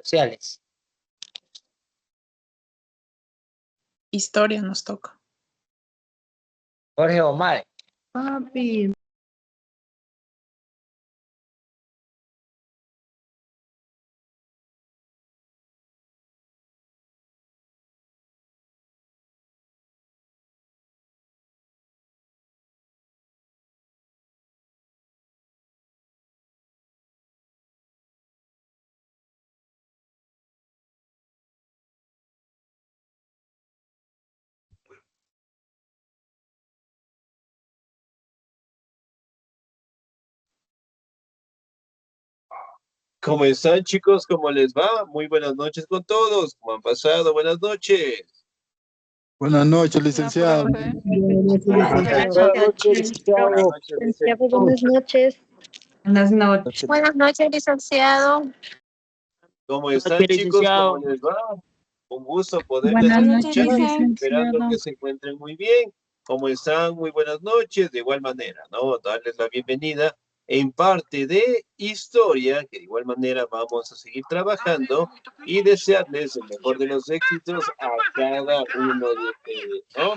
sociales. Historia nos toca. Jorge Omar. Papi. ¿Cómo están, chicos? ¿Cómo les va? Muy buenas noches con todos. ¿Cómo han pasado? Buenas noches. Buenas noches, licenciado. Buenas noches, licenciado. Buenas noches. Buenas noches. Buenas noches, licenciado. ¿Cómo están, chicos? ¿Cómo les va? Un gusto poderles Buenas escuchar, noches, esperando licenciado. que se encuentren muy bien. ¿Cómo están? Muy buenas noches. De igual manera, ¿no? Darles la bienvenida en parte de historia, que de igual manera vamos a seguir trabajando y desearles el mejor de los éxitos a cada uno de ustedes, ¿no?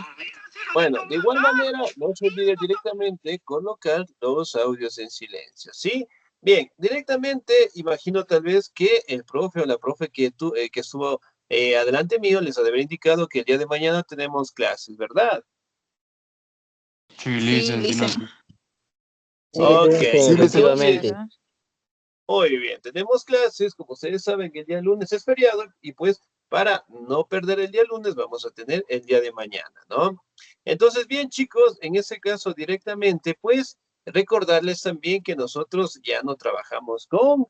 Bueno, de igual manera, no se olvide directamente colocar los audios en silencio, ¿sí? Bien, directamente, imagino tal vez que el profe o la profe que estuvo adelante mío les ha de haber indicado que el día de mañana tenemos clases, ¿verdad? Sí, licenciado. Ok, Sí, efectivamente. entonces, muy bien, tenemos clases, como ustedes saben que el día lunes es feriado y pues para no perder el día lunes vamos a tener el día de mañana, ¿no? Entonces, bien chicos, en ese caso directamente, pues recordarles también que nosotros ya no trabajamos con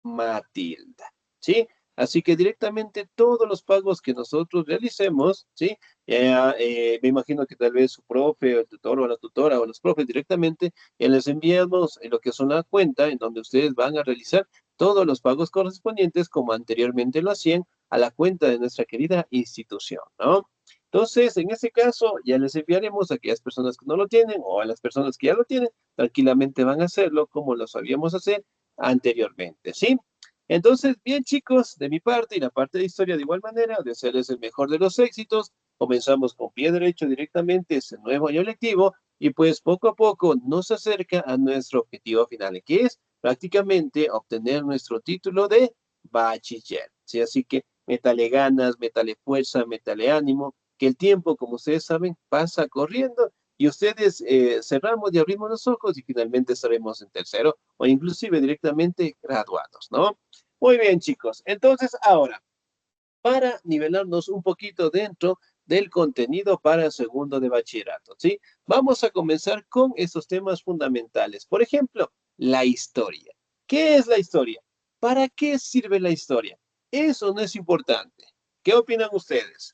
Matilda, ¿sí? Así que directamente todos los pagos que nosotros realicemos, ¿sí? Me imagino que tal vez su profe o el tutor o la tutora o los profes directamente les enviamos en lo que son la cuenta en donde ustedes van a realizar todos los pagos correspondientes como anteriormente lo hacían a la cuenta de nuestra querida institución, ¿no? Entonces, en ese caso, ya les enviaremos a aquellas personas que no lo tienen o a las personas que ya lo tienen, tranquilamente van a hacerlo como lo sabíamos hacer anteriormente, ¿sí? Entonces, bien chicos, de mi parte y la parte de historia de igual manera, desearles el mejor de los éxitos. Comenzamos con pie derecho directamente ese nuevo año lectivo y pues poco a poco nos acerca a nuestro objetivo final, que es prácticamente obtener nuestro título de bachiller, ¿sí? Así que métale ganas, métale fuerza, métale ánimo, que el tiempo, como ustedes saben, pasa corriendo y ustedes cerramos y abrimos los ojos y finalmente estaremos en tercero o inclusive directamente graduados, ¿no? Muy bien, chicos. Entonces, ahora, para nivelarnos un poquito dentro del contenido para segundo de bachillerato, ¿sí? Vamos a comenzar con esos temas fundamentales. Por ejemplo, la historia. ¿Qué es la historia? ¿Para qué sirve la historia? Eso no es importante. ¿Qué opinan ustedes?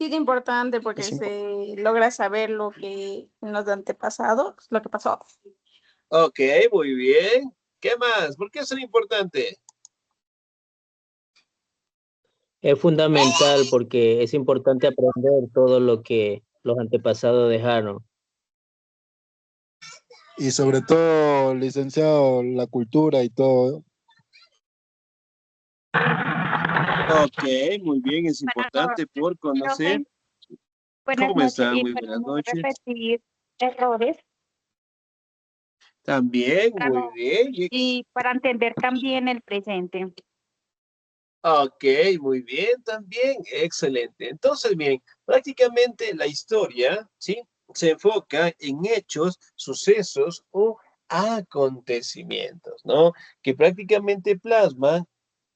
Sí, es importante porque se logra saber lo que en los antepasados, lo que pasó. Ok, muy bien. ¿Qué más? ¿Por qué es importante? Es fundamental porque es importante aprender todo lo que los antepasados dejaron. Y sobre todo, licenciado, la cultura y todo. Ok, muy bien, es importante por conocer. Buenas ¿Cómo noches están? y Muy para buenas no noches. repetir errores También, para muy bien. y para entender también el presente. Ok, muy bien, también, excelente. Entonces, bien, prácticamente la historia, ¿sí? Se enfoca en hechos, sucesos o acontecimientos, ¿no? Que prácticamente plasman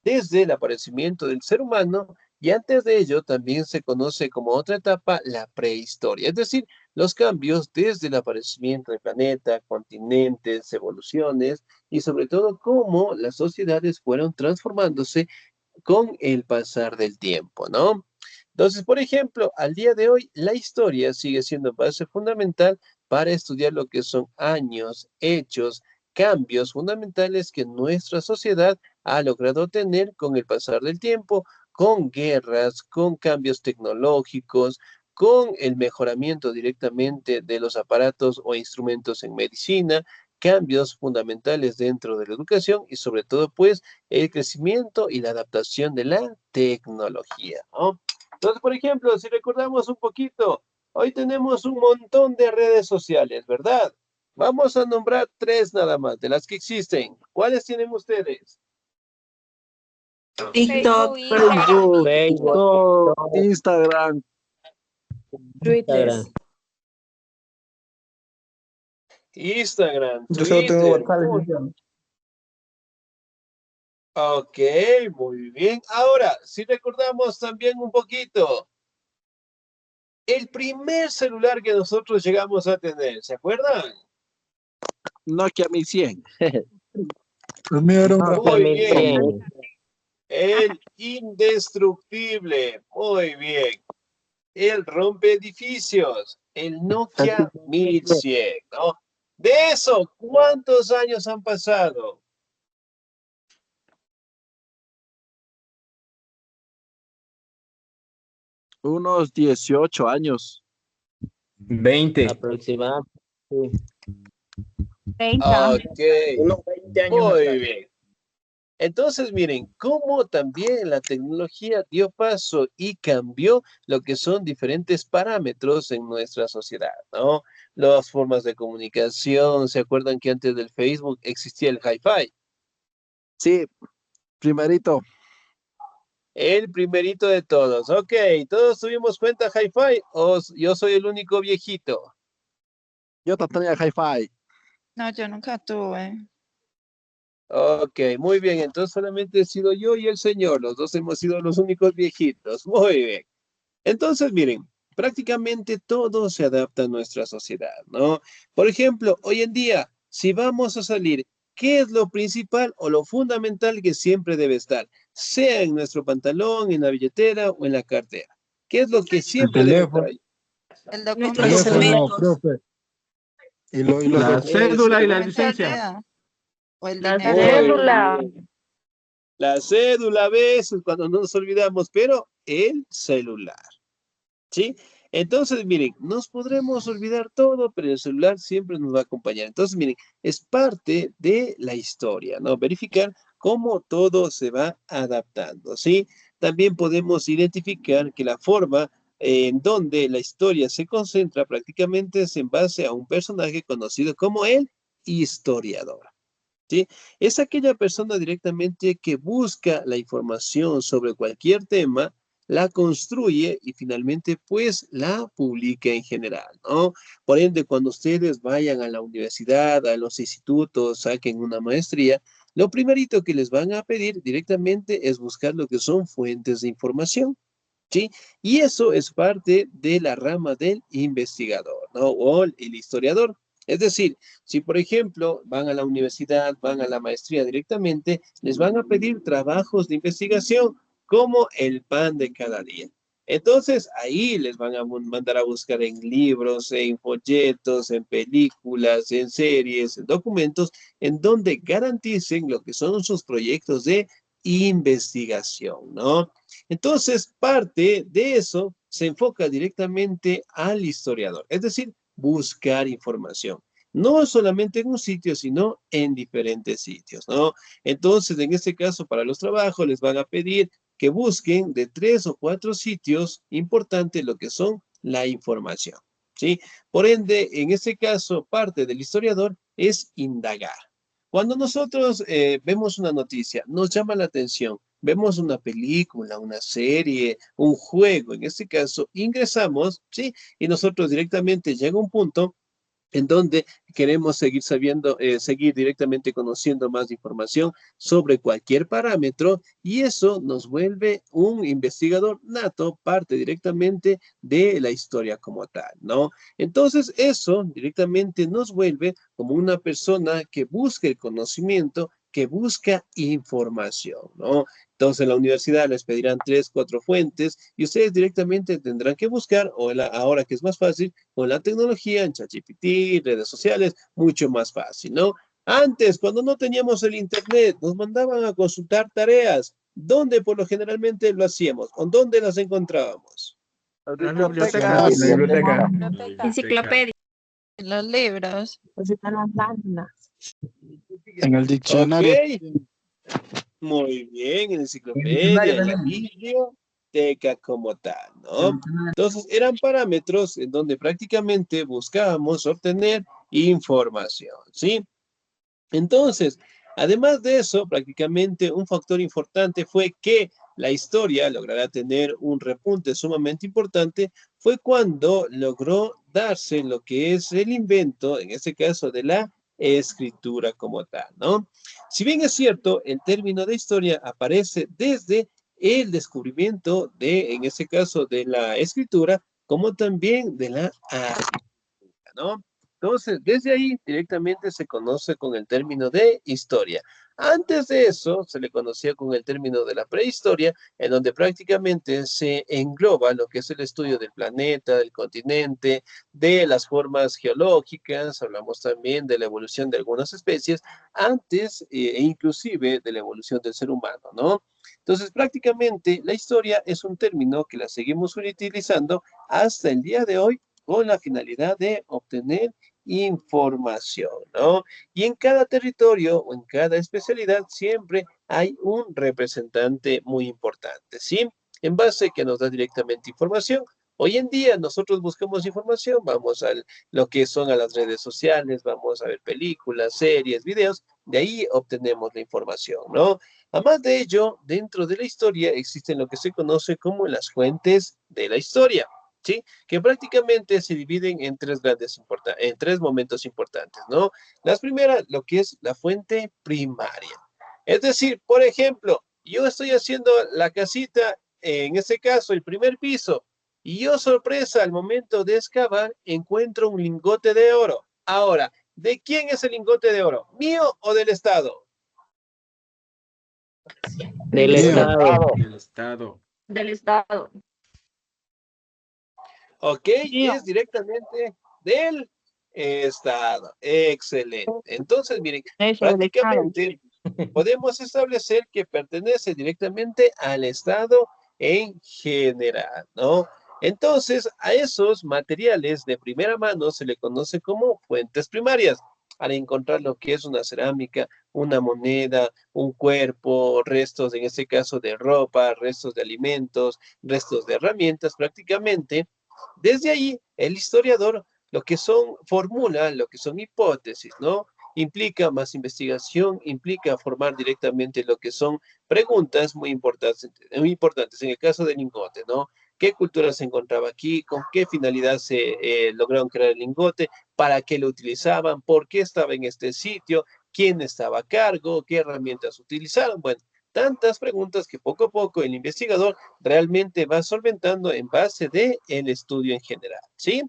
desde el aparecimiento del ser humano y antes de ello también se conoce como otra etapa la prehistoria, es decir, los cambios desde el aparecimiento del planeta, continentes, evoluciones y sobre todo cómo las sociedades fueron transformándose con el pasar del tiempo, ¿no? Entonces, por ejemplo, al día de hoy, la historia sigue siendo base fundamental para estudiar lo que son años, hechos, cambios fundamentales que nuestra sociedad ha logrado tener con el pasar del tiempo, con guerras, con cambios tecnológicos, con el mejoramiento directamente de los aparatos o instrumentos en medicina, cambios fundamentales dentro de la educación y sobre todo pues el crecimiento y la adaptación de la tecnología, ¿no? Entonces, por ejemplo, si recordamos un poquito, hoy tenemos un montón de redes sociales, ¿verdad? Vamos a nombrar 3 nada más de las que existen. ¿Cuáles tienen ustedes? TikTok, Facebook, Facebook, TikTok, Instagram. Twitter. Instagram, Yo solo tengo Twitter. WhatsApp, licenciado. Ok, muy bien. Ahora, si recordamos también un poquito, el primer celular que nosotros llegamos a tener, ¿se acuerdan? Nokia 1100. El mío era un Nokia Muy Rafael. bien. 1100. El indestructible, muy bien. El rompeedificios, el Nokia 1100, ¿no? De eso, ¿cuántos años han pasado? Unos 18 años. 20. Aproximadamente. Sí. 30. Ok, Unos 20 años muy atrás. bien. Entonces, miren, cómo también la tecnología dio paso y cambió lo que son diferentes parámetros en nuestra sociedad, ¿no? Las formas de comunicación, ¿se acuerdan que antes del Facebook existía el Hi-Fi? Sí, primerito. El primerito de todos. Ok, ¿todos tuvimos cuenta Hi-Fi o yo soy el único viejito? Yo tenía Hi-Fi. No, yo nunca tuve. Ok, muy bien. Entonces solamente he sido yo y el señor. Los dos hemos sido los únicos viejitos. Muy bien. Entonces, miren, prácticamente todo se adapta a nuestra sociedad, ¿no? Por ejemplo, hoy en día, si vamos a salir, ¿qué es lo principal o lo fundamental que siempre debe estar? Sea en nuestro pantalón, en la billetera o en la cartera. ¿Qué es lo que El siempre debe estar teléfono, ahí? El Nuestros documento. Teléfono, documentos. profe. Y los la documentos. cédula y la Eso. licencia. O el La dinero. Muy cédula. bien. La cédula a veces cuando no nos olvidamos, pero el celular. ¿Sí? Entonces, miren, nos podremos olvidar todo, pero el celular siempre nos va a acompañar. Entonces, miren, es parte de la historia, ¿no? Verificar cómo todo se va adaptando, ¿sí? También podemos identificar que la forma en donde la historia se concentra prácticamente es en base a un personaje conocido como el historiador. ¿Sí? Es aquella persona directamente que busca la información sobre cualquier tema, la construye y finalmente pues la publica en general, ¿no? Por ende, cuando ustedes vayan a la universidad, a los institutos, saquen una maestría, lo primerito que les van a pedir directamente es buscar lo que son fuentes de información. ¿Sí? Y eso es parte de la rama del investigador, ¿no? O el historiador. Es decir, si por ejemplo van a la universidad, van a la maestría directamente, les van a pedir trabajos de investigación como el pan de cada día. Entonces ahí les van a mandar a buscar en libros, en folletos, en películas, en series, en documentos, en donde garanticen lo que son sus proyectos de investigación, ¿no? Entonces, parte de eso se enfoca directamente al historiador, es decir, buscar información. No solamente en un sitio, sino en diferentes sitios, ¿no? Entonces, en este caso, para los trabajos, les van a pedir que busquen de 3 o 4 sitios importantes lo que son la información, ¿sí? Por ende, en este caso, parte del historiador es indagar. Cuando nosotros vemos una noticia, nos llama la atención, vemos una película, una serie, un juego, en este caso, ingresamos, ¿sí? Y nosotros directamente llega un punto en donde queremos seguir sabiendo, seguir directamente conociendo más información sobre cualquier parámetro y eso nos vuelve un investigador nato, parte directamente de la historia como tal, ¿no? Entonces eso directamente nos vuelve como una persona que busca el conocimiento, que busca información, ¿no? Entonces en la universidad les pedirán 3, 4 fuentes y ustedes directamente tendrán que buscar, o ahora que es más fácil, con la tecnología, en ChatGPT, redes sociales, mucho más fácil, ¿no? Antes, cuando no teníamos el internet, nos mandaban a consultar tareas. ¿Dónde por lo generalmente lo hacíamos? ¿O dónde las encontrábamos? La biblioteca. Bibliotecas. La biblioteca. Biblioteca. Enciclopedia. En los libros. Pues están las láminas. En el diccionario. Ok, muy bien, en la enciclopedia, en la biblioteca como tal, ¿no? Entonces, eran parámetros en donde prácticamente buscábamos obtener información, ¿sí? Entonces, además de eso, prácticamente un factor importante fue que la historia logrará tener un repunte sumamente importante, fue cuando logró darse lo que es el invento, en este caso, de la escritura como tal, ¿no? Si bien es cierto, el término de historia aparece desde el descubrimiento de, en este caso, de la escritura, como también de la arquitectura, ¿no? Entonces, desde ahí directamente se conoce con el término de historia. Antes de eso, se le conocía con el término de la prehistoria, en donde prácticamente se engloba lo que es el estudio del planeta, del continente, de las formas geológicas, hablamos también de la evolución de algunas especies, antes e inclusive de la evolución del ser humano, ¿no? Entonces, prácticamente la historia es un término que la seguimos utilizando hasta el día de hoy con la finalidad de obtener información, ¿no? Y en cada territorio o en cada especialidad siempre hay un representante muy importante, ¿sí? En base que nos da directamente información. Hoy en día nosotros buscamos información, vamos a lo que son a las redes sociales, vamos a ver películas, series, videos, de ahí obtenemos la información, ¿no? Además de ello, dentro de la historia existen lo que se conoce como las fuentes de la historia, ¿sí? Que prácticamente se dividen en en tres momentos importantes, ¿no? Las primeras, lo que es la fuente primaria. Es decir, por ejemplo, yo estoy haciendo la casita, en este caso, el primer piso, y yo, sorpresa, al momento de excavar, encuentro un lingote de oro. Ahora, ¿de quién es el lingote de oro? ¿Mío o del Estado? Del Mío. Estado. El Estado. Del Estado. Ok, Mío. es directamente del Estado. Excelente. Entonces, miren, Eso, del Estado. prácticamente podemos establecer que pertenece directamente al Estado en general, ¿no? Entonces, a esos materiales de primera mano se le conoce como fuentes primarias. Al encontrar lo que es una cerámica, una moneda, un cuerpo, restos, en este caso de ropa, restos de alimentos, restos de herramientas, prácticamente, desde ahí el historiador lo que son, formula lo que son hipótesis, ¿no? Implica más investigación, implica formar directamente lo que son preguntas muy importantes en el caso del lingote, ¿no? ¿Qué cultura se encontraba aquí? ¿Con qué finalidad se lograron crear el lingote? ¿Para qué lo utilizaban? ¿Por qué estaba en este sitio? ¿Quién estaba a cargo? ¿Qué herramientas utilizaron? Bueno, tantas preguntas que poco a poco el investigador realmente va solventando en base de el estudio en general, ¿sí?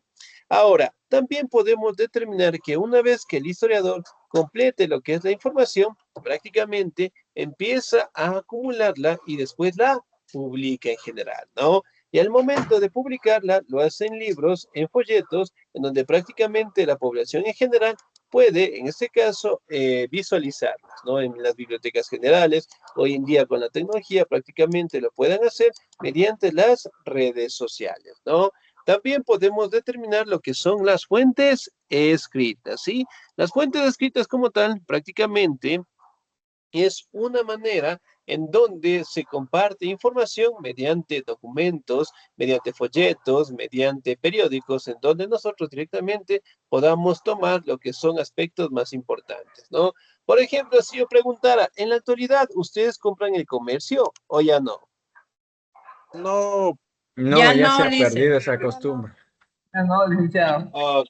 Ahora, también podemos determinar que una vez que el historiador complete lo que es la información, prácticamente empieza a acumularla y después la publica en general, ¿no? Y al momento de publicarla, lo hace en libros, en folletos, en donde prácticamente la población en general puede, en este caso, visualizarlas, ¿no? En las bibliotecas generales, hoy en día con la tecnología, prácticamente lo pueden hacer mediante las redes sociales, ¿no? También podemos determinar lo que son las fuentes escritas, ¿sí? Las fuentes escritas como tal, prácticamente es una manera en donde se comparte información mediante documentos, mediante folletos, mediante periódicos, en donde nosotros directamente podamos tomar lo que son aspectos más importantes, ¿no? Por ejemplo, si yo preguntara, en la actualidad, ¿ustedes compran el comercio o ya no? No, No, Ya ya no, se ha dice. perdido esa costumbre. Ok,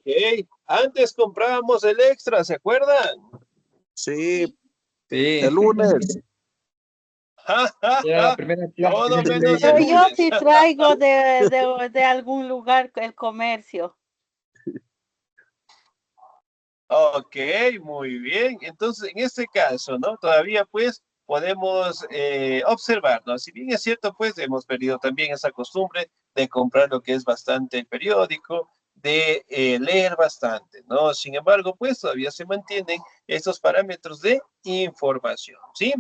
antes comprábamos el extra, ¿se acuerdan? sí, Sí, el lunes. era la primera clase Todo que menos leía. el Pero yo lunes. sí traigo de algún lugar el comercio. Ok, muy bien. Entonces, en este caso, ¿no? Todavía, pues, podemos observar, ¿no? Si bien es cierto, pues, hemos perdido también esa costumbre de comprar lo que es bastante el periódico, de leer bastante, ¿no? Sin embargo, pues, todavía se mantienen estos parámetros de información, ¿sí?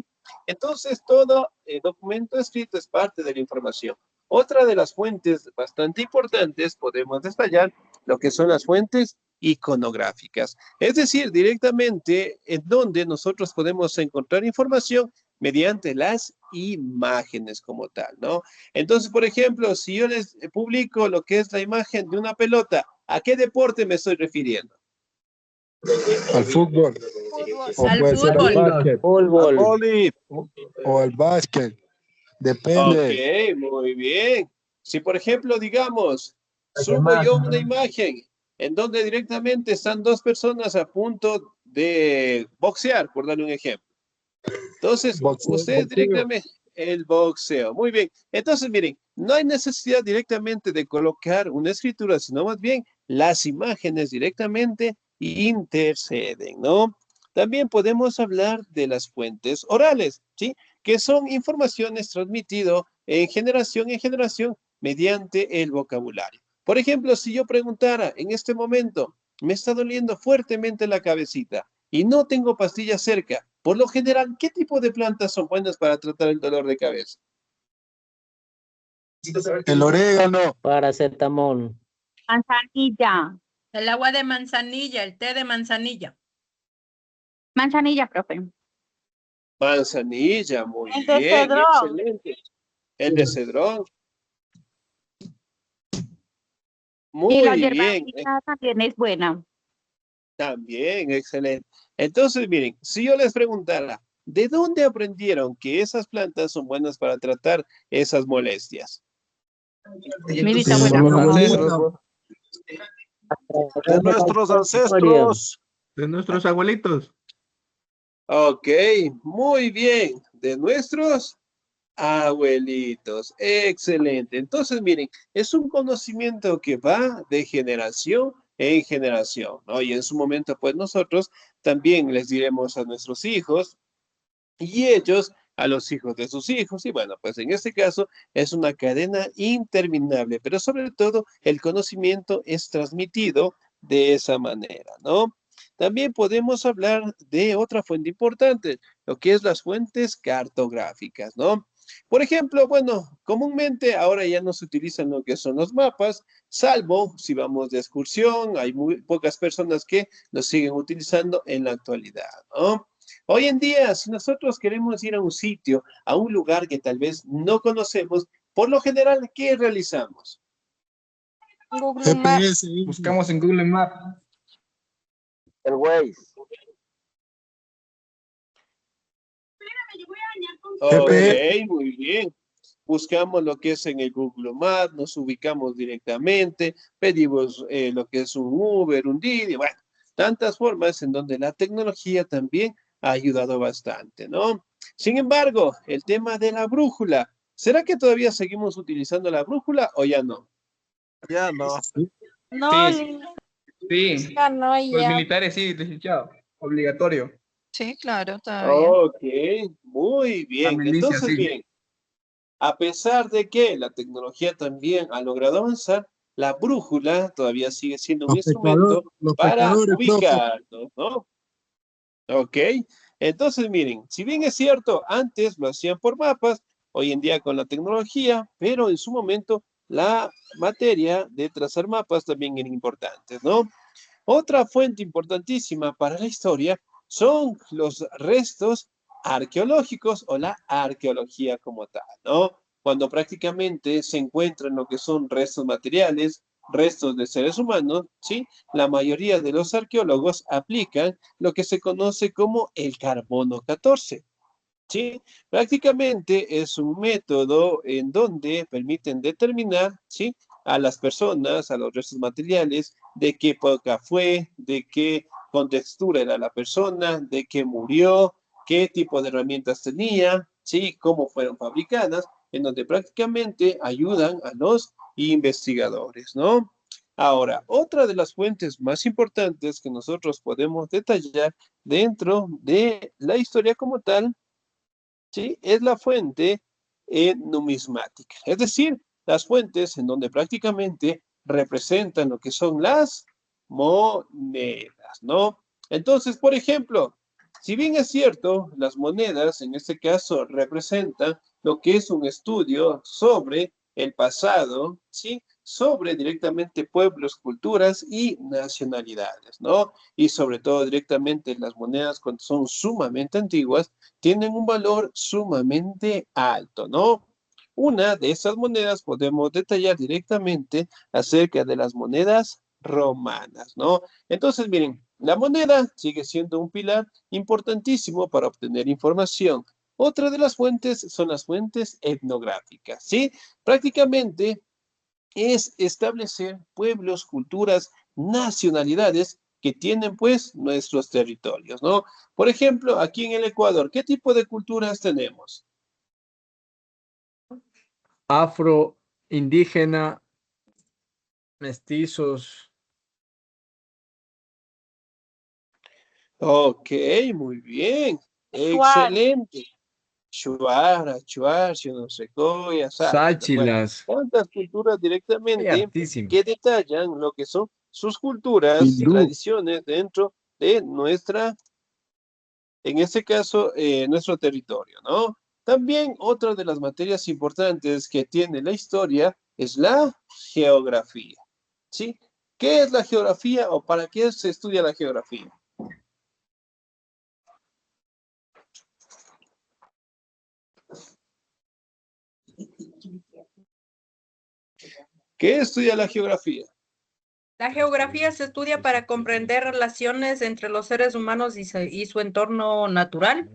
Entonces, todo documento escrito es parte de la información. Otra de las fuentes bastante importantes, podemos detallar lo que son las fuentes iconográficas. Es decir, directamente en donde nosotros podemos encontrar información mediante las imágenes como tal, ¿no? Entonces, por ejemplo, si yo les publico lo que es la imagen de una pelota, ¿a qué deporte me estoy refiriendo? Al fútbol. O Al puede ser al fútbol. básquet. Al Fútbol. vóley. O al básquet. Depende. Ok, muy bien. Si, por ejemplo, digamos, subo yo una imagen en donde directamente están dos personas a punto de boxear, por darle un ejemplo. Entonces, ustedes directamente, el boxeo. Muy bien. Entonces, miren, no hay necesidad directamente de colocar una escritura, sino más bien las imágenes directamente interceden, ¿no? También podemos hablar de las fuentes orales, ¿sí? Que son informaciones transmitidas en generación mediante el vocabulario. Por ejemplo, si yo preguntara en este momento, me está doliendo fuertemente la cabecita y no tengo pastillas cerca, por lo general, ¿qué tipo de plantas son buenas para tratar el dolor de cabeza? El orégano. Paracetamol. Manzanilla. El agua de manzanilla, el té de manzanilla. Manzanilla, profe. Manzanilla, muy El de bien, cedrón. excelente. El de cedrón. Y la Muy bien, hierbabuena también es buena. también, excelente. Entonces, miren, si yo les preguntara, ¿de dónde aprendieron que esas plantas son buenas para tratar esas molestias? Mi bisabuela. Los ancestros, De nuestros ancestros. de nuestros abuelitos. Ok, muy bien. De nuestros abuelitos. Excelente. Entonces, miren, es un conocimiento que va de generación en generación, ¿no? Y en su momento, pues nosotros también les diremos a nuestros hijos y ellos a los hijos de sus hijos. Y bueno, pues en este caso es una cadena interminable, pero sobre todo el conocimiento es transmitido de esa manera, ¿no? También podemos hablar de otra fuente importante, lo que es las fuentes cartográficas, ¿no? Por ejemplo, bueno, comúnmente ahora ya no se utilizan lo que son los mapas, salvo si vamos de excursión, hay muy pocas personas que los siguen utilizando en la actualidad, ¿no? Hoy en día, si nosotros queremos ir a un sitio, a un lugar que tal vez no conocemos, por lo general, ¿qué realizamos? Google Maps. GPS. Buscamos en Google Maps. El Waze. Ok, GPS. muy bien. Buscamos lo que es en el Google Maps, nos ubicamos directamente, pedimos lo que es un Uber, un Didi, bueno, tantas formas en donde la tecnología también ha ayudado bastante, ¿no? Sin embargo, el tema de la brújula, ¿será que todavía seguimos utilizando la brújula o ya no? Ya no. No, Sí, sí. ya no, Los ya. militares sí, licenciado. Obligatorio. Sí, claro, está bien. Ok, muy La bien. milicia, Entonces, sí. bien, a pesar de que la tecnología también ha logrado avanzar, la brújula todavía sigue siendo un instrumento Los para pescadores, profe. ubicarnos, ¿no? Ok, entonces miren, si bien es cierto, antes lo hacían por mapas, hoy en día con la tecnología, pero en su momento la materia de trazar mapas también era importante, ¿no? Otra fuente importantísima para la historia son los restos arqueológicos o la arqueología como tal, ¿no? Cuando prácticamente se encuentran lo que son restos materiales, restos de seres humanos, ¿sí? La mayoría de los arqueólogos aplican lo que se conoce como el carbono 14. ¿Sí? Prácticamente es un método en donde permiten determinar, ¿sí? A las personas, a los restos materiales, de qué época fue, de qué contextura era la persona, de qué murió, qué tipo de herramientas tenía, ¿sí? Cómo fueron fabricadas, en donde prácticamente ayudan a los investigadores, ¿no? Ahora, otra de las fuentes más importantes que nosotros podemos detallar dentro de la historia como tal, ¿sí? Es la fuente numismática, es decir, las fuentes en donde prácticamente representan lo que son las monedas, ¿no? Entonces, por ejemplo, si bien es cierto, las monedas en este caso representan lo que es un estudio sobre el pasado, ¿sí? sobre directamente pueblos, culturas y nacionalidades, ¿no? Y sobre todo directamente las monedas cuando son sumamente antiguas tienen un valor sumamente alto, ¿no? Una de esas monedas podemos detallar directamente acerca de las monedas romanas, ¿no? Entonces, miren, la moneda sigue siendo un pilar importantísimo para obtener información. Otra de las fuentes son las fuentes etnográficas, ¿sí? Prácticamente es establecer pueblos, culturas, nacionalidades que tienen pues nuestros territorios, ¿no? Por ejemplo, aquí en el Ecuador, ¿qué tipo de culturas tenemos? Afro, indígena, mestizos. Ok, muy bien, Shuar. excelente. Shuar, Achuar, Xiuhua, Sáchila. Bueno, Sáchilas. tantas culturas Hay directamente hartísimo. que detallan lo que son sus culturas y Hindú. tradiciones dentro de nuestra, en este caso, nuestro territorio, ¿no? También otra de las materias importantes que tiene la historia es la geografía, ¿sí? ¿Qué es la geografía o para qué se estudia la geografía? ¿Qué estudia la geografía? La geografía se estudia para comprender relaciones entre los seres humanos y su entorno natural.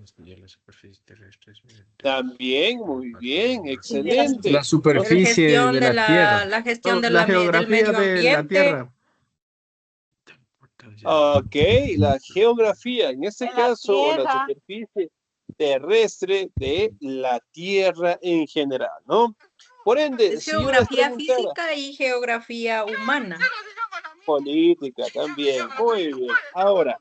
También, muy bien, excelente. La superficie de la tierra. La gestión No, de la del geografía medio de la ambiente. Tierra. Ok, la geografía, en este De la caso, o la tierra. superficie terrestre de la Tierra en general, ¿no? Por ende, Es si yo les geografía preguntara, física y geografía humana. política también, muy bien. Ahora,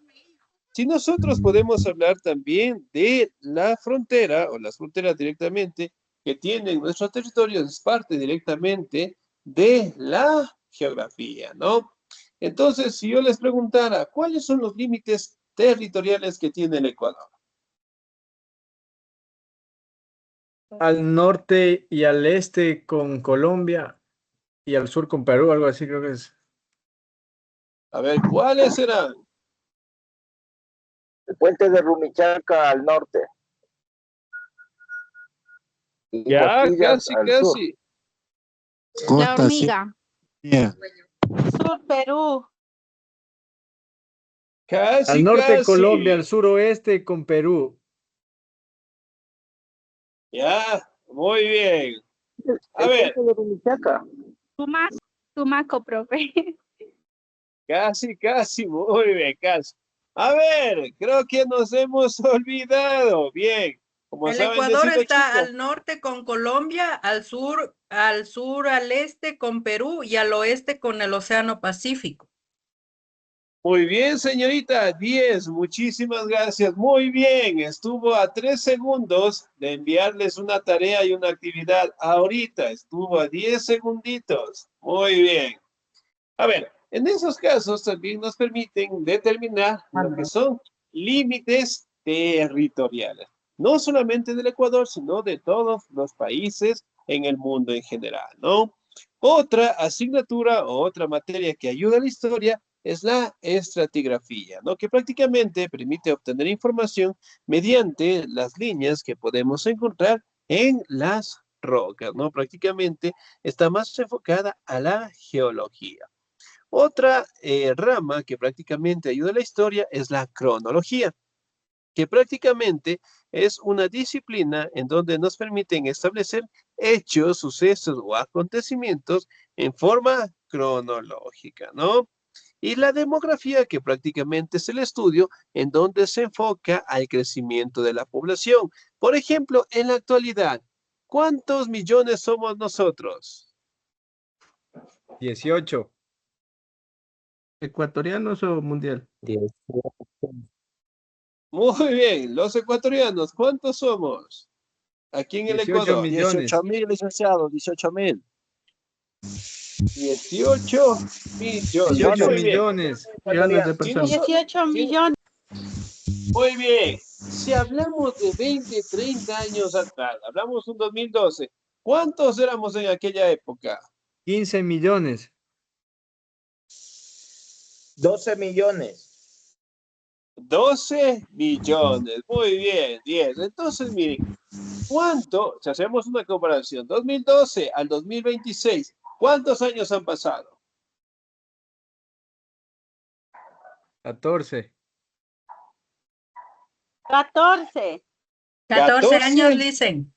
si nosotros podemos hablar también de la frontera o las fronteras directamente que tienen nuestro territorio, es parte directamente de la geografía, ¿no? Entonces, si yo les preguntara, ¿cuáles son los límites territoriales que tiene el Ecuador? Al norte y al este con Colombia y al sur con Perú, algo así creo que es. A ver, ¿cuáles serán? El puente de Rumichaca al norte. Y Ya, Costillas casi, al sur. casi. La Costa, sí. hormiga. Yeah. Sur Perú. Casi, Al norte casi. Colombia, al suroeste con Perú. Ya, muy bien. A El ver, puente de Rumichaca. Tumaco, profe. casi, casi, muy bien, casi. A ver, creo que nos hemos olvidado. Bien, como El saben Ecuador decirlo, está chicos. al norte con Colombia, al este con Perú y al oeste con el Océano Pacífico. Muy bien, señorita, 10, muchísimas gracias. Muy bien, estuvo a 3 segundos de enviarles una tarea y una actividad. Ahorita estuvo a 10 segunditos. Muy bien. A ver, en esos casos también nos permiten determinar lo que son límites territoriales. No solamente del Ecuador, sino de todos los países en el mundo en general, ¿no? Otra asignatura o otra materia que ayuda a la historia es la estratigrafía, ¿no? Que prácticamente permite obtener información mediante las líneas que podemos encontrar en las rocas, ¿no? Prácticamente está más enfocada a la geología. Otra rama que prácticamente ayuda a la historia es la cronología, que prácticamente es una disciplina en donde nos permiten establecer hechos, sucesos o acontecimientos en forma cronológica, ¿no? Y la demografía, que prácticamente es el estudio en donde se enfoca al crecimiento de la población. Por ejemplo, en la actualidad, ¿cuántos millones somos nosotros? 18. ¿Ecuatorianos o mundial? 10. Muy bien, los ecuatorianos, ¿cuántos somos? Aquí en el 18 Ecuador. millones. 18.000, licenciado, 18.000. 18 millones. 18 Muy bien. millones. Millones de Si personas. 18 millones. Muy bien. Si hablamos de 20, 30 años atrás, hablamos un 2012, ¿cuántos éramos en aquella época? 15 millones. 12 millones. 12 millones. Muy bien, 10. Entonces, miren, ¿cuánto? Si hacemos una comparación, 2012 al 2026, ¿cuántos años han pasado? 14. 14. 14 años, 14. dicen.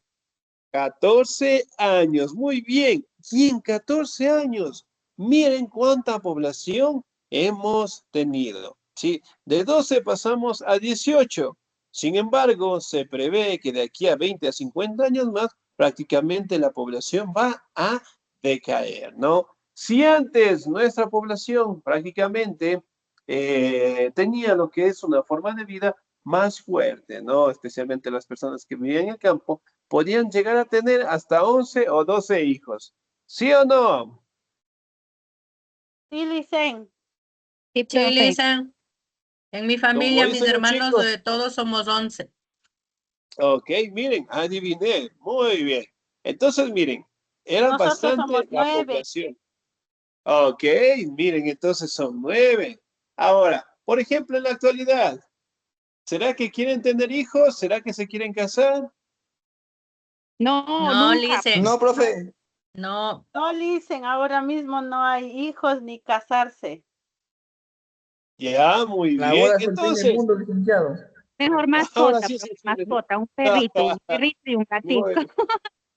14 años, muy bien. Y en 14 años, miren cuánta población hemos tenido. ¿Sí? De 12 pasamos a 18. Sin embargo, se prevé que de aquí a 20 a 50 años más, prácticamente la población va a decaer, ¿no? Si antes nuestra población prácticamente tenía lo que es una forma de vida más fuerte, ¿no? Especialmente las personas que vivían en el campo, podían llegar a tener hasta 11 o 12 hijos. ¿Sí o no? Sí, Licen. Sí, Lisa. En mi familia, Como mis dicen los hermanos, chicos. todos somos 11. Ok, miren, adiviné. Muy bien. Entonces, miren, era Nosotros somos bastante la 9. población. Ok, miren, entonces son 9. Ahora, por ejemplo, en la actualidad, ¿será que quieren tener hijos? ¿Será que se quieren casar? No, No, nunca. Lisa. No, profe. No. No, Licen, ahora mismo no hay hijos ni casarse. Ya, muy La bien. boda es el fin del Entonces, mundo, licenciado. Mejor ahora mascota, sí profe, se quiere. mascota, un perrito y un gatito.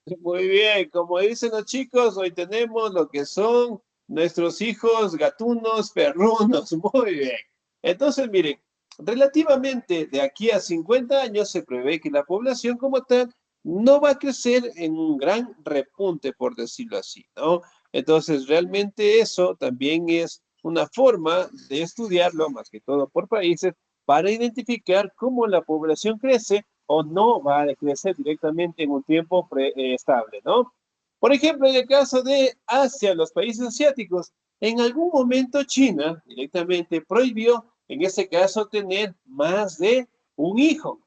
Muy, muy bien, como dicen los chicos, hoy tenemos lo que son nuestros hijos gatunos, perrunos. Muy bien. Entonces, miren, relativamente de aquí a 50 años se prevé que la población como tal no va a crecer en un gran repunte, por decirlo así, ¿no? Entonces, realmente eso también es una forma de estudiarlo, más que todo por países, para identificar cómo la población crece o no va a crecer directamente en un tiempo estable, ¿no? Por ejemplo, en el caso de Asia, los países asiáticos, en algún momento China directamente prohibió, en ese caso, tener más de un hijo.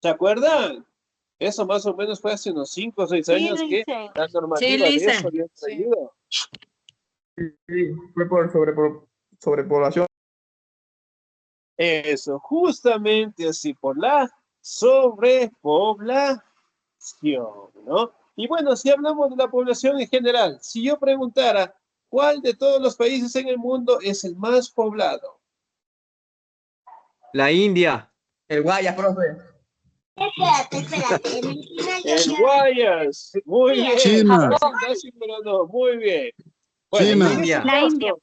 ¿Se acuerdan? Eso más o menos fue hace unos 5 o 6 Sí, años que Licen. la Sí, normativa de eso Lisa. había Sí. prohibido. Sí, fue por sobrepoblación. Eso, justamente así, por la sobrepoblación, ¿no? Y bueno, si hablamos de la población en general, si yo preguntara, ¿cuál de todos los países en el mundo es el más poblado? La India. El Guayas, profe. Espérate. El Guayas, muy bien, China. casi, pero no, muy bien. Bueno, China. en este India. La India. caso,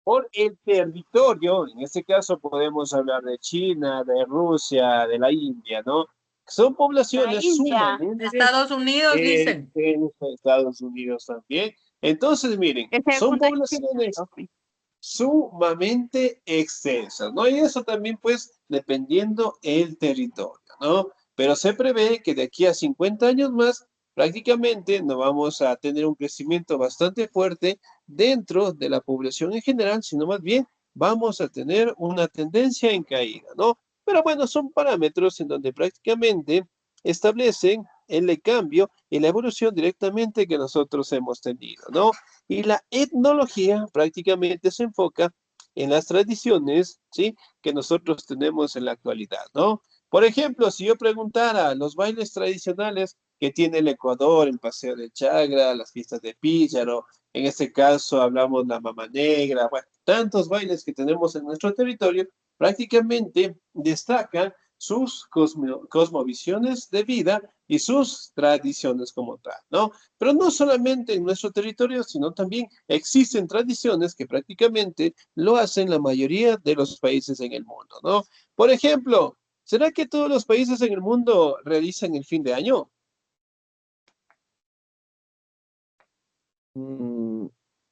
por el territorio, en este caso podemos hablar de China, de Rusia, de la India, ¿no? Son La poblaciones India. sumamente Estados Unidos, dicen. en Estados Unidos también. Entonces, miren, Que son segunda poblaciones profe. sumamente extensas, ¿no? Y eso también, pues, dependiendo el territorio, ¿no? Pero se prevé que de aquí a 50 años más, prácticamente no vamos a tener un crecimiento bastante fuerte dentro de la población en general, sino más bien vamos a tener una tendencia en caída, ¿no? Pero bueno, son parámetros en donde prácticamente establecen el cambio y la evolución directamente que nosotros hemos tenido, ¿no? Y la etnología prácticamente se enfoca en las tradiciones, ¿sí? Que nosotros tenemos en la actualidad, ¿no? Por ejemplo, si yo preguntara los bailes tradicionales que tiene el Ecuador, el Paseo de Chagra, las fiestas de Píllaro, en este caso hablamos la Mama Negra, bueno, tantos bailes que tenemos en nuestro territorio, prácticamente destacan sus cosmovisiones de vida y sus tradiciones como tal, ¿no? Pero no solamente en nuestro territorio, sino también existen tradiciones que prácticamente lo hacen la mayoría de los países en el mundo, ¿no? Por ejemplo, ¿será que todos los países en el mundo realizan el fin de año? Mm,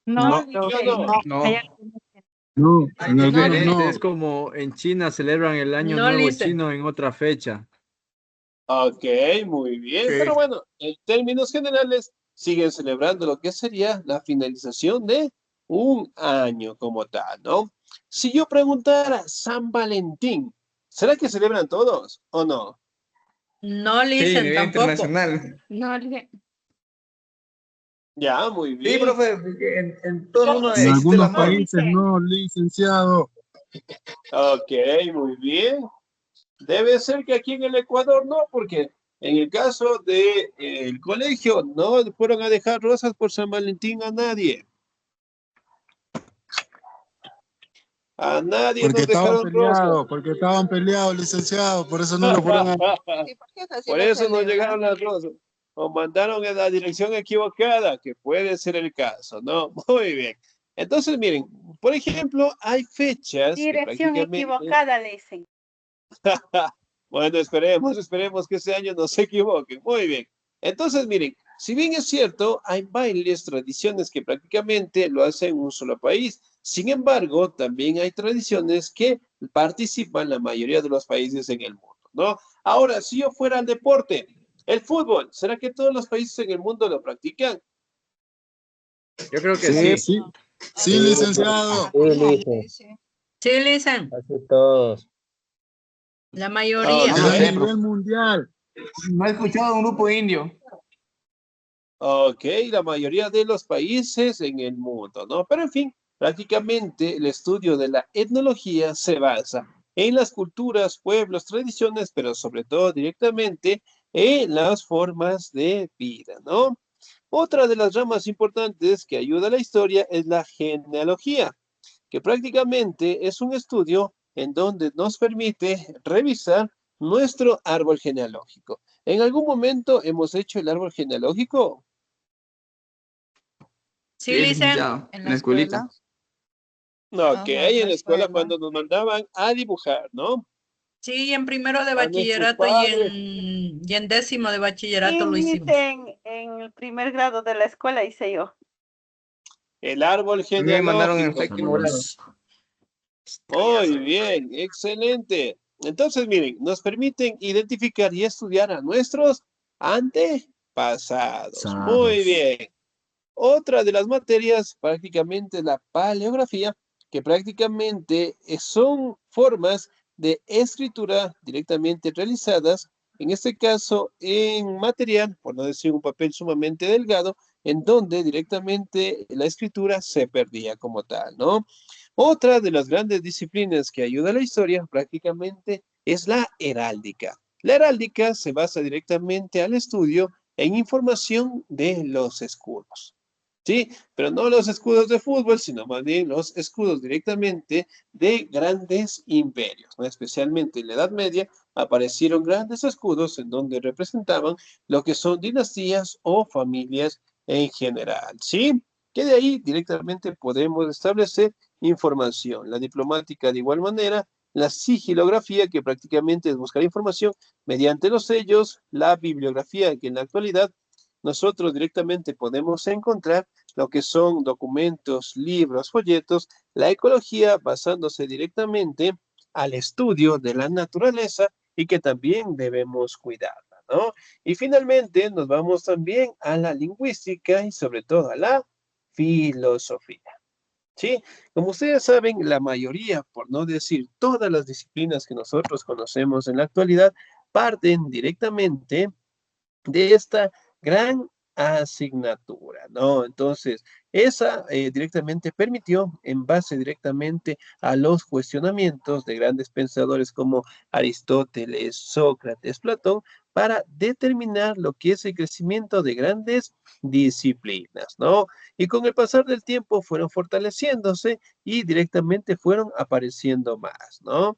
No, no, ¿Sí o profe. no? No. Hay algunos que No, Hay en algunos diferente. no. Es como en China celebran el Año No, Nuevo Lisa. chino en otra fecha. Ok, muy bien. Sí. Pero bueno, en términos generales, siguen celebrando lo que sería la finalización de un año como tal, ¿no? Si yo preguntara San Valentín, ¿será que celebran todos o no? No, Sí, Lisa, nivel tampoco. internacional. no, Ya, muy Sí, bien. profe, porque en todo el mundo En existe la algunos países no, licenciado. Ok, muy bien. Debe ser que aquí en el Ecuador no, porque en el caso de el colegio no fueron a dejar rosas por San Valentín a nadie. A nadie Porque nos estaban dejaron rosas. peleados, licenciado, por eso no lo fueron a... Sí, porque así Por lo eso no celebran. llegaron las rosas. O mandaron en la dirección equivocada, que puede ser el caso, ¿no? Muy bien. Entonces, miren, por ejemplo, hay fechas que Dirección prácticamente... equivocada, le dicen. Bueno, esperemos que ese año no se equivoquen. Muy bien. Entonces, miren, si bien es cierto, hay bailes, tradiciones que prácticamente lo hacen un solo país. Sin embargo, también hay tradiciones que participan la mayoría de los países en el mundo, ¿no? Ahora, si yo fuera al deporte, el fútbol, ¿será que todos los países en el mundo lo practican? Yo creo que Sí, sí. sí. Sí, Sí, licenciado. sí, Lice, Sí, sí. Sí, Lisen, casi todos. la Ah, mayoría. No A sé, ok. nivel mundial. no he escuchado de un grupo indio. Ok, la mayoría de los países en el mundo, ¿no? Pero en fin, prácticamente el estudio de la etnología se basa en las culturas, pueblos, tradiciones, pero sobre todo directamente en las formas de vida, ¿no? Otra de las ramas importantes que ayuda a la historia es la genealogía, que prácticamente es un estudio en donde nos permite revisar nuestro árbol genealógico. ¿En algún momento hemos hecho el árbol genealógico? Sí, Sí, Lisen, licenciado, En en la la escuelita. escuela. No, que Ajá, en hay en la la escuela escuela. cuando nos mandaban a dibujar, ¿no? sí, en primero de A nuestros bachillerato padres. y en décimo de bachillerato lo Y hicimos. hice en el primer grado de la escuela, hice yo. El árbol A mí me mandaron en genealógico. séptimo grado. Muy bien, excelente. Entonces, miren, nos permiten identificar y estudiar a nuestros antepasados. Muy bien. Otra de las materias, prácticamente la paleografía, que prácticamente son formas de escritura directamente realizadas, en este caso en material, por no decir un papel sumamente delgado, en donde directamente la escritura se perdía como tal, ¿no? Otra de las grandes disciplinas que ayuda a la historia prácticamente es la heráldica. La heráldica se basa directamente al estudio en información de los escudos. ¿Sí? Pero no los escudos de fútbol, sino más bien los escudos directamente de grandes imperios, ¿no? Especialmente en la Edad Media aparecieron grandes escudos en donde representaban lo que son dinastías o familias en general, ¿sí? Que de ahí directamente podemos establecer información. La diplomática de igual manera, la sigilografía, que prácticamente es buscar información mediante los sellos, la bibliografía, que en la actualidad nosotros directamente podemos encontrar lo que son documentos, libros, folletos, la ecología basándose directamente al estudio de la naturaleza y que también debemos cuidarla, ¿no? Y finalmente nos vamos también a la lingüística y sobre todo a la filosofía. ¿Sí? Como ustedes saben, la mayoría, por no decir todas las disciplinas que nosotros conocemos en la actualidad, parten directamente de esta gran asignatura, ¿no? Entonces, esa directamente permitió, en base directamente a los cuestionamientos de grandes pensadores como Aristóteles, Sócrates, Platón, para determinar lo que es el crecimiento de grandes disciplinas, ¿no? Y con el pasar del tiempo fueron fortaleciéndose y directamente fueron apareciendo más, ¿no?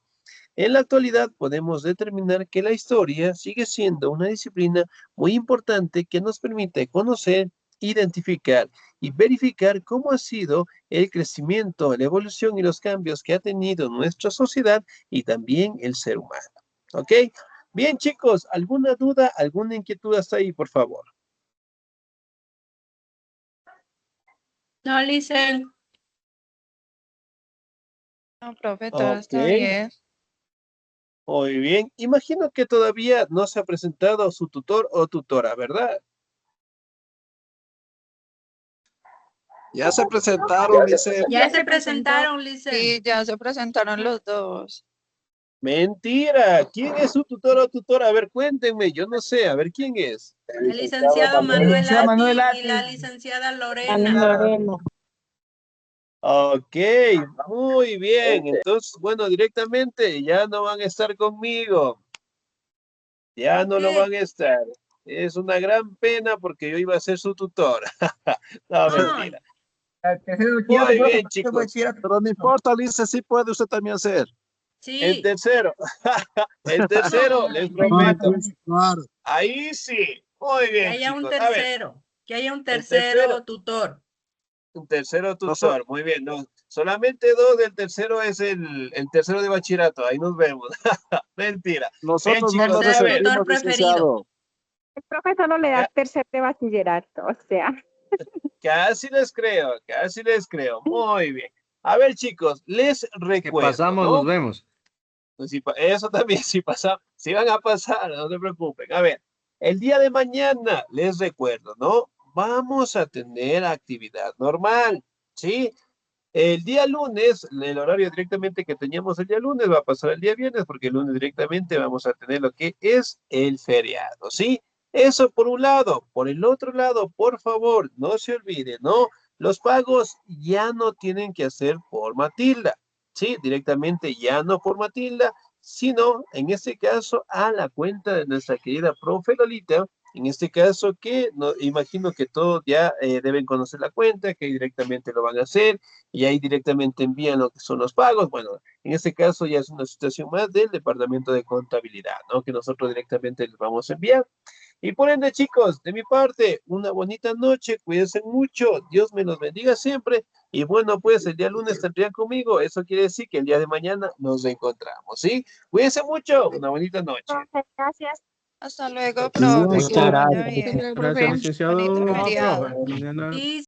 En la actualidad podemos determinar que la historia sigue siendo una disciplina muy importante que nos permite conocer, identificar y verificar cómo ha sido el crecimiento, la evolución y los cambios que ha tenido nuestra sociedad y también el ser humano. ¿Ok? Bien, chicos, ¿alguna duda, alguna inquietud hasta ahí, por favor? No, Lisen, No, profe, todo Ok, está bien. muy bien. Imagino que todavía no se ha presentado su tutor o tutora, ¿verdad? Ya se presentaron, dice. ya se presentaron, Lisen. Sí, ya se presentaron los dos. Mentira. ¿Quién es su tutor o tutora? A ver, cuéntenme. Yo no sé. A ver, ¿quién es? El licenciado Manuel licenciado Manuel Ati y Ati. la licenciada Ana Lorena. Lorena. Ok, muy bien. Entonces, bueno, directamente ya no van a estar conmigo. Ya no lo ¿Qué? van a estar. Es una gran pena porque yo iba a ser su tutor. No, Ay, mentira. Tercero Muy bachillerato, profe, bien, tercero chicos. bachillerato. Pero no importa, Lice, sí puede usted también ser. El sí. tercero. El tercero, No, les Ah, prometo. pues, claro. Ahí sí. Muy que bien, haya un chicos. A ver, tercero. Que haya un el tercero. tercero tutor. Un tercero Nosotros, tutor, muy bien. No, solamente dos del tercero es el tercero de bachillerato. Ahí nos vemos. Mentira. Bien, nosotros no nos Tercero chicos, a ver. tutor resentimos, preferido. licenciado. El profe solo le da ca- tercer de bachillerato, o sea. Casi les creo, casi les creo. Muy bien. A ver, chicos, les Que recuerdo, pasamos, ¿no? nos vemos. Pues eso también, si pasa, si van a pasar, no se preocupen. A ver, el día de mañana, les recuerdo, ¿no? Vamos a tener actividad normal, ¿sí? El día lunes, el horario directamente que teníamos el día lunes va a pasar el día viernes, porque el lunes directamente vamos a tener lo que es el feriado, ¿sí? Eso por un lado. Por el otro lado, por favor, no se olviden, ¿no? Los pagos ya no tienen que hacer por Matilda, ¿sí? Directamente ya no por Matilda, sino en este caso a la cuenta de nuestra querida profe Lolita. En este caso que no, imagino que todos ya deben conocer la cuenta, que directamente lo van a hacer y ahí directamente envían lo que son los pagos. Bueno, en este caso ya es una situación más del departamento de contabilidad, ¿no? Que nosotros directamente les vamos a enviar. Y por ende, chicos, de mi parte, una bonita noche, cuídense mucho, Dios me los bendiga siempre. Y bueno, pues el día lunes tendrían conmigo, eso quiere decir que el día de mañana nos encontramos, ¿sí? Cuídense mucho, una bonita noche. Profe, gracias. Hasta luego, Igual, profe. Que Muchas le profe. vaya gracias. bien. Gracias, licenciado. Bonito Profe. feriado. Mañana. Sí,